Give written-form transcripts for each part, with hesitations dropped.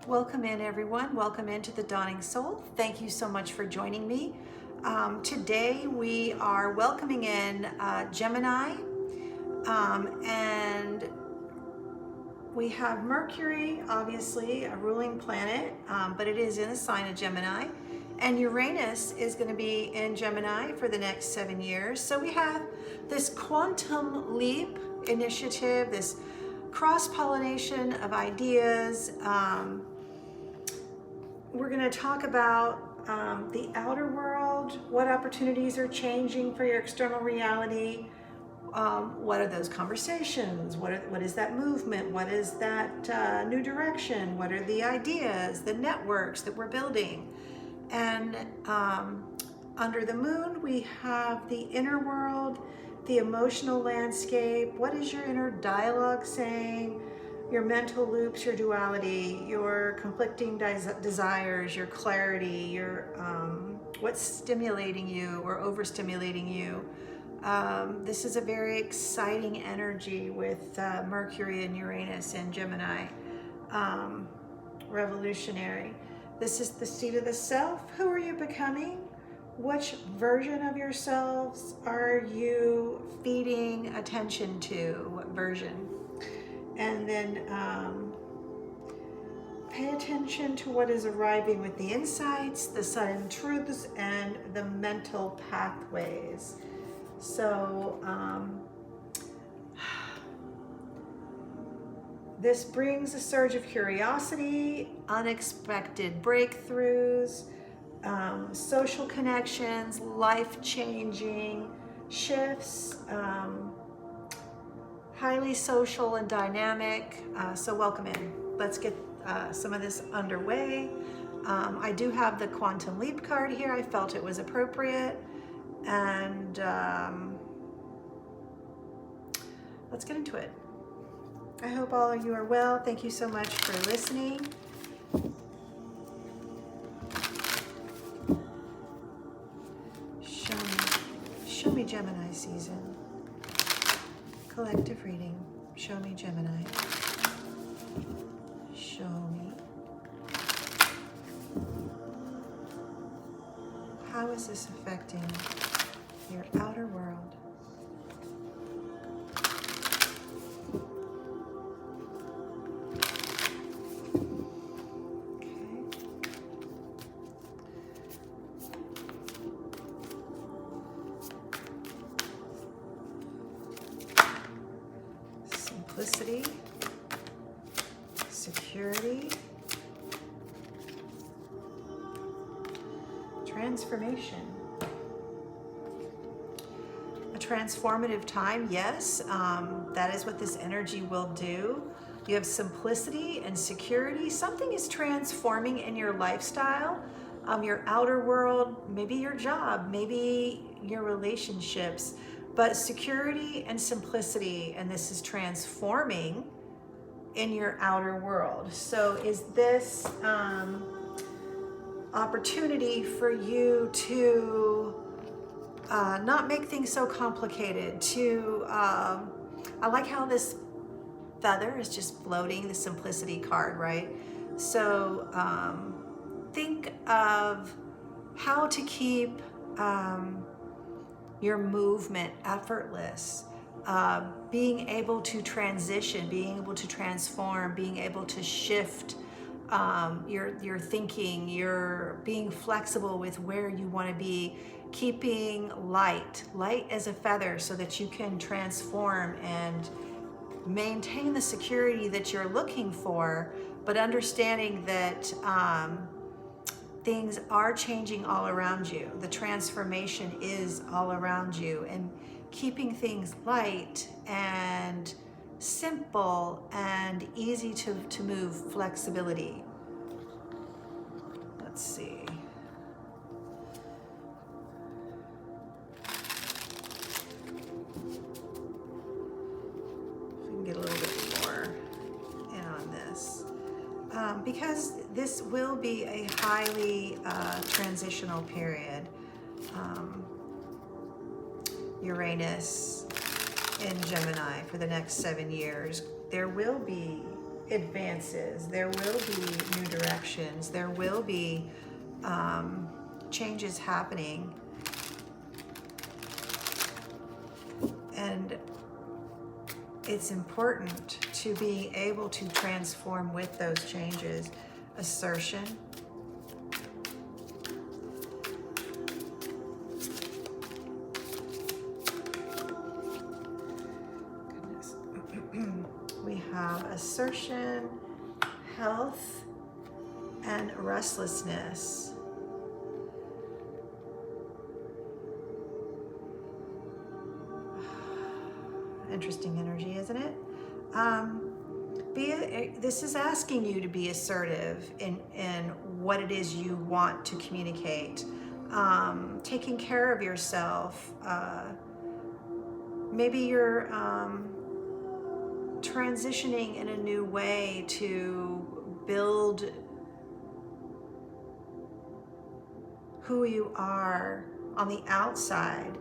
Welcome in, everyone. Welcome into the Dawning Soul. Thank you so much for joining me. Today we are welcoming in Gemini, and we have Mercury, obviously a ruling planet, but it is in the sign of Gemini, and Uranus is going to be in Gemini for the next 7 years. So we have this quantum leap initiative, this cross-pollination of ideas. We're going to talk about the outer world, what opportunities are changing for your external reality. What are those conversations? What is that movement? What is that new direction? What are the ideas, the networks that we're building? And under the moon, we have the inner world, the emotional landscape. What is your inner dialogue saying? Your mental loops, your duality, your conflicting desires, your clarity, your what's stimulating you or overstimulating you. This is a very exciting energy with Mercury and Uranus and Gemini. Revolutionary. This is the seat of the self. Who are you becoming? Which version of yourselves are you feeding attention to? What version? And then pay attention to what is arriving with the insights, the sudden truths, and the mental pathways. So this brings a surge of curiosity, unexpected breakthroughs, social connections, life-changing shifts, highly social and dynamic. So welcome in. Let's get some of this underway. I do have the Quantum Leap card here. I felt it was appropriate. And let's get into it. I hope all of you are well. Thank you so much for listening. Show me Gemini season. Collective reading. Show me Gemini. Show me. How is this affecting your outer world? Simplicity, security, transformation. A transformative time, yes, that is what this energy will do. You have simplicity and security. Something is transforming in your lifestyle, your outer world, maybe your job, maybe your relationships. But security and simplicity, and this is transforming in your outer world. So is this opportunity for you to not make things so complicated, to, I like how this feather is just floating, the simplicity card, right? So think of how to keep your movement effortless, being able to transition, being able to transform, being able to shift your thinking, your being flexible with where you want to be, keeping light as a feather so that you can transform and maintain the security that you're looking for, but understanding that things are changing all around you. The transformation is all around you, and keeping things light and simple and easy to move, flexibility. Let's see. If we can get a little bit more in on this. Because this will be a highly transitional period. Uranus in Gemini for the next 7 years. There will be advances. There will be new directions. There will be changes happening. And it's important to be able to transform with those changes. Assertion. Goodness. We have assertion, health, and restlessness. Interesting energy, isn't it? This is asking you to be assertive in what it is you want to communicate. Taking care of yourself. Maybe you're transitioning in a new way to build who you are on the outside.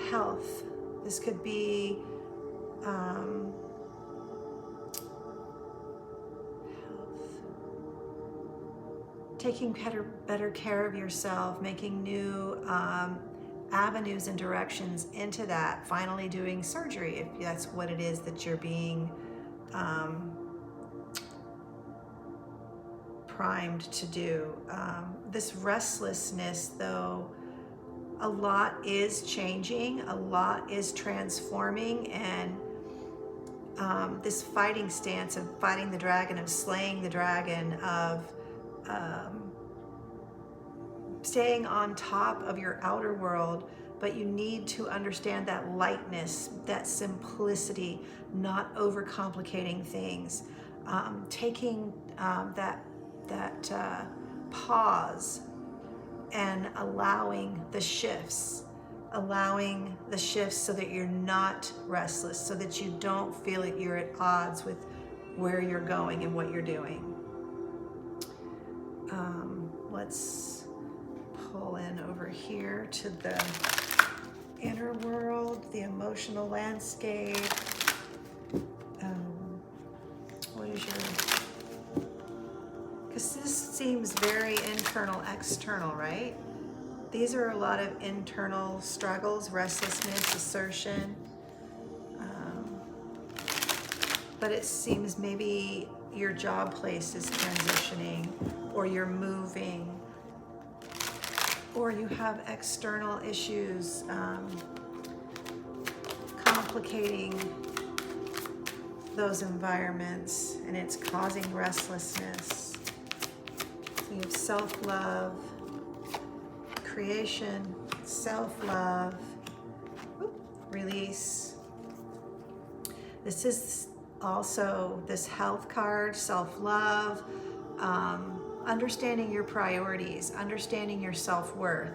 Health. This could be health. Taking better care of yourself, making new avenues and directions into that, finally doing surgery if that's what it is that you're being primed to do. This restlessness, though, a lot is changing, a lot is transforming, and this fighting stance of fighting the dragon, of slaying the dragon, of staying on top of your outer world, but you need to understand that lightness, that simplicity, not overcomplicating things, taking that pause and allowing the shifts so that you're not restless, so that you don't feel like you're at odds with where you're going and what you're doing. Let's pull in over here to the inner world, the emotional landscape. What is your... Because this seems very internal, external, right? These are a lot of internal struggles, restlessness, assertion. But it seems maybe your job place is transitioning, or you're moving, or you have external issues complicating those environments, and it's causing restlessness. So you have self-love, creation, self-love, release. This is also this health card, self-love, understanding your priorities, understanding your self-worth,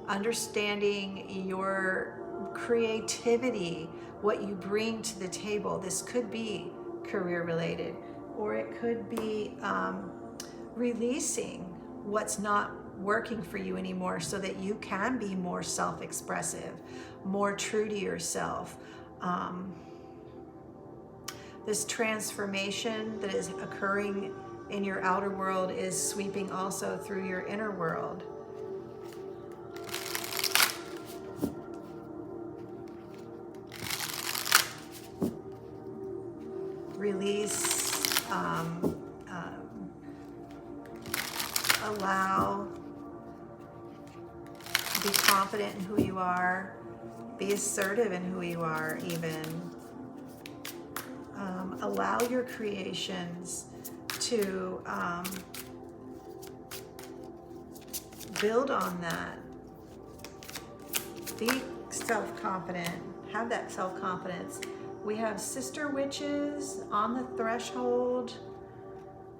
understanding your creativity, what you bring to the table. This could be career related, or it could be releasing what's not working for you anymore so that you can be more self-expressive, more true to yourself. This transformation that is occurring in your outer world is sweeping also through your inner world. Release, allow, be confident in who you are, be assertive in who you are even. Allow your creations to build on that. Be self-confident, have that self-confidence. We have sister witches on the threshold,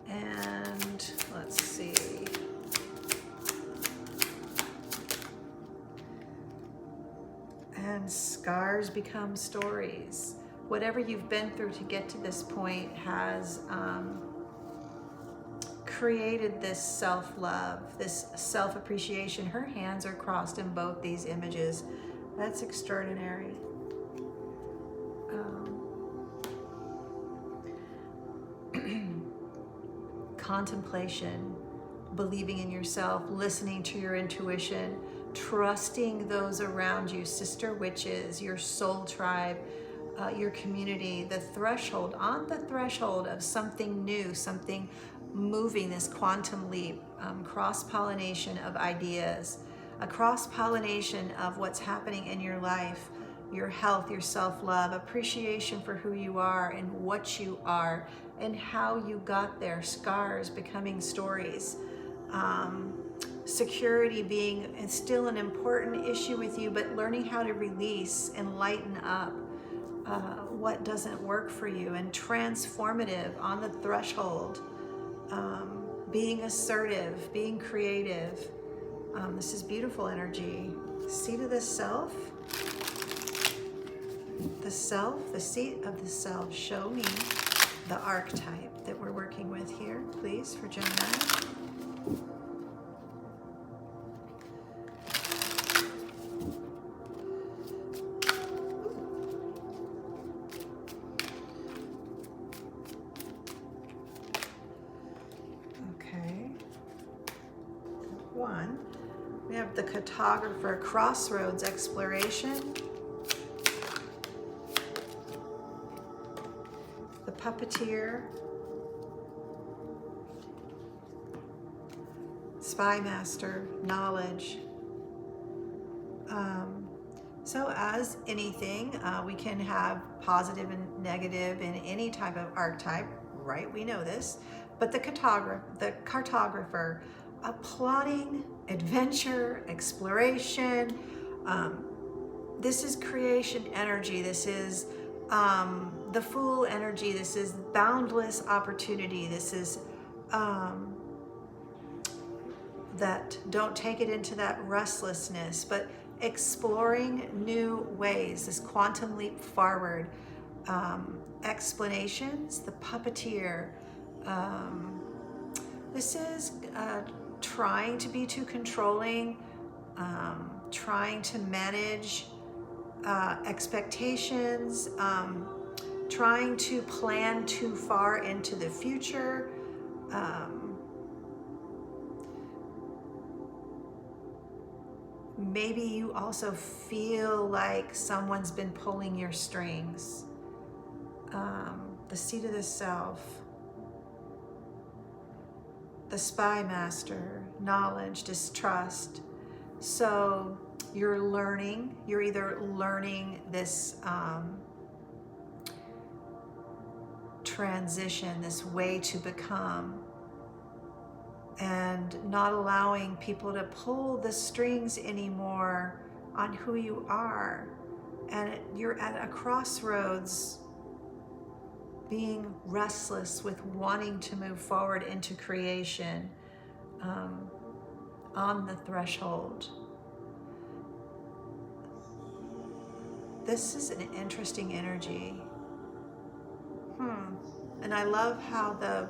and let's see. And scars become stories. Whatever you've been through to get to this point has created this self-love, this self-appreciation. Her hands are crossed in both these images. That's extraordinary. contemplation, believing in yourself, listening to your intuition, trusting those around you, sister witches, your soul tribe, your community, the threshold, on the threshold of something new, something moving, this quantum leap, cross-pollination of ideas, a cross-pollination of what's happening in your life, your health, your self-love, appreciation for who you are and what you are and how you got there, scars becoming stories, security being still an important issue with you, but learning how to release and lighten up what doesn't work for you, and transformative on the threshold, being assertive, being creative. This is beautiful energy. Seat of the self, the seat of the self. Show me the archetype that we're working with here, please, for Gemini. Okay. One. We have the cartographer, crossroads, exploration. The puppeteer. Spy master, knowledge. So as anything, we can have positive and negative in any type of archetype, right? We know this. But the cartographer, plotting, adventure, exploration. This is creation energy. This is the Fool energy. This is boundless opportunity. This is that don't take it into that restlessness, but exploring new ways, this quantum leap forward, explanations, the puppeteer. This is trying to be too controlling, trying to manage expectations, trying to plan too far into the future. Maybe you also feel like someone's been pulling your strings. The seat of the self, the spy master, knowledge, distrust. So you're either learning this transition, this way to become, and not allowing people to pull the strings anymore on who you are. And you're at a crossroads, being restless with wanting to move forward into creation, on the threshold. This is an interesting energy. And I love how the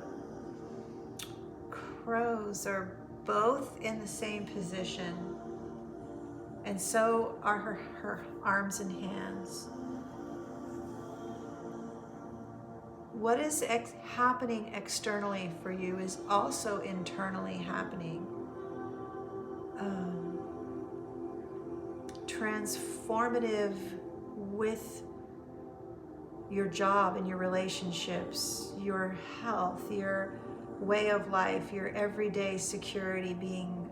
crows are both in the same position, and so are her arms and hands. What is happening externally for you is also internally happening. Transformative with your job and your relationships, your health, your way of life, your everyday security being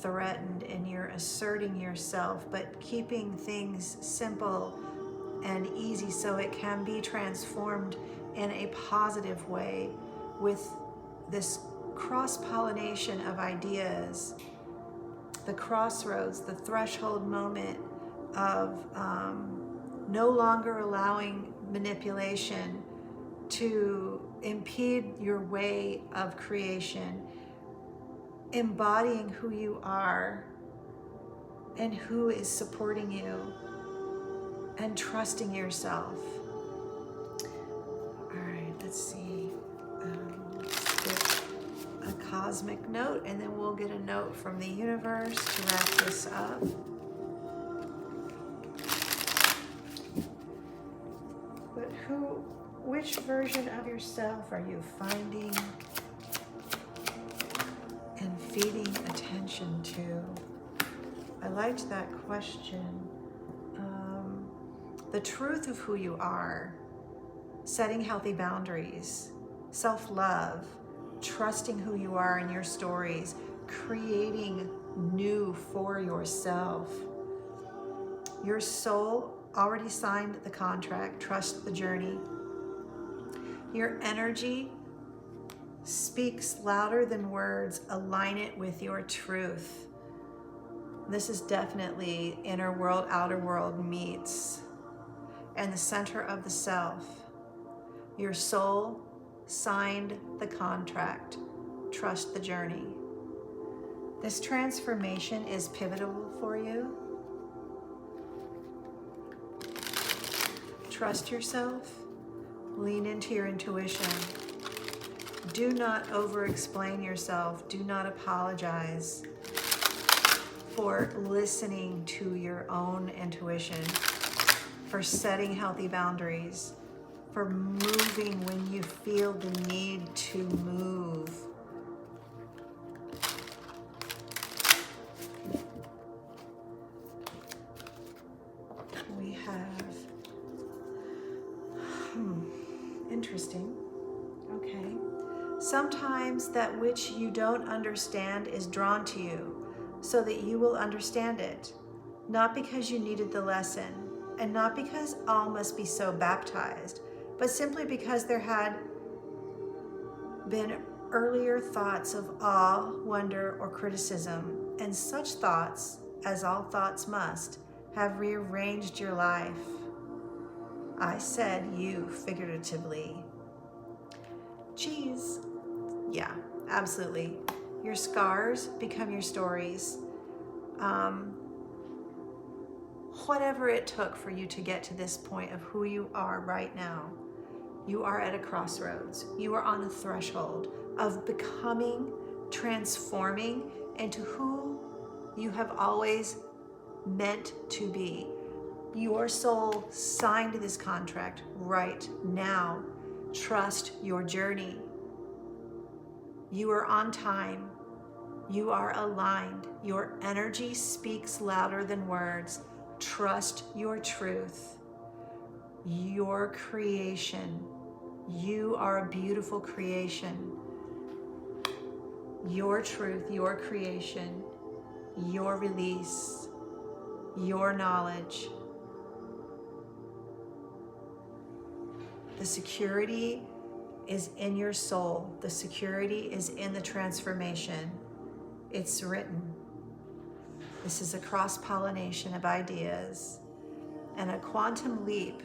threatened, and you're asserting yourself, but keeping things simple and easy so it can be transformed in a positive way with this cross-pollination of ideas, the crossroads, the threshold moment of no longer allowing manipulation to impede your way of creation, embodying who you are and who is supporting you, and trusting yourself. All right, let's see. Let's get a cosmic note, and then we'll get a note from the universe to wrap this up. But which version of yourself are you finding feeding attention to? I liked that question. The truth of who you are, setting healthy boundaries, self-love, trusting who you are and your stories, creating new for yourself. Your soul already signed the contract, trust the journey. Your energy speaks louder than words, align it with your truth. This is definitely inner world, outer world meets, and the center of the self. Your soul signed the contract, trust the journey. This transformation is pivotal for you. Trust yourself, lean into your intuition. Do not over-explain yourself. Do not apologize for listening to your own intuition, for setting healthy boundaries, for moving when you feel the need to move. We have, interesting. Okay. Sometimes that which you don't understand is drawn to you so that you will understand it, not because you needed the lesson, and not because all must be so baptized, but simply because there had been earlier thoughts of awe, wonder, or criticism, and such thoughts, as all thoughts must, have rearranged your life. I said you figuratively. Geez. Yeah, absolutely. Your scars become your stories. Whatever it took for you to get to this point of who you are right now, you are at a crossroads. You are on a threshold of becoming, transforming into who you have always meant to be. Your soul signed this contract right now. Trust your journey. You are on time. You are aligned. Your energy speaks louder than words. Trust your truth. Your creation. You are a beautiful creation. Your truth, your creation, your release, your knowledge. The security is in your soul. The security is in the transformation. It's written. This is a cross-pollination of ideas and a quantum leap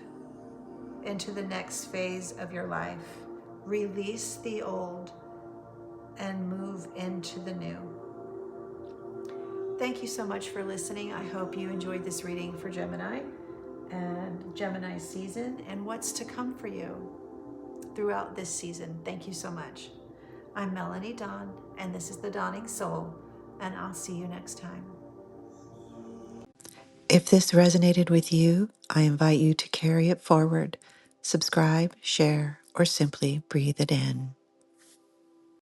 into the next phase of your life. Release the old and move into the new. Thank you so much for listening. I hope you enjoyed this reading for Gemini and Gemini season and what's to come for you throughout this season. Thank you so much. I'm Melanie Dawn, and this is The Dawning Soul, and I'll see you next time. If this resonated with you, I invite you to carry it forward, subscribe, share, or simply breathe it in.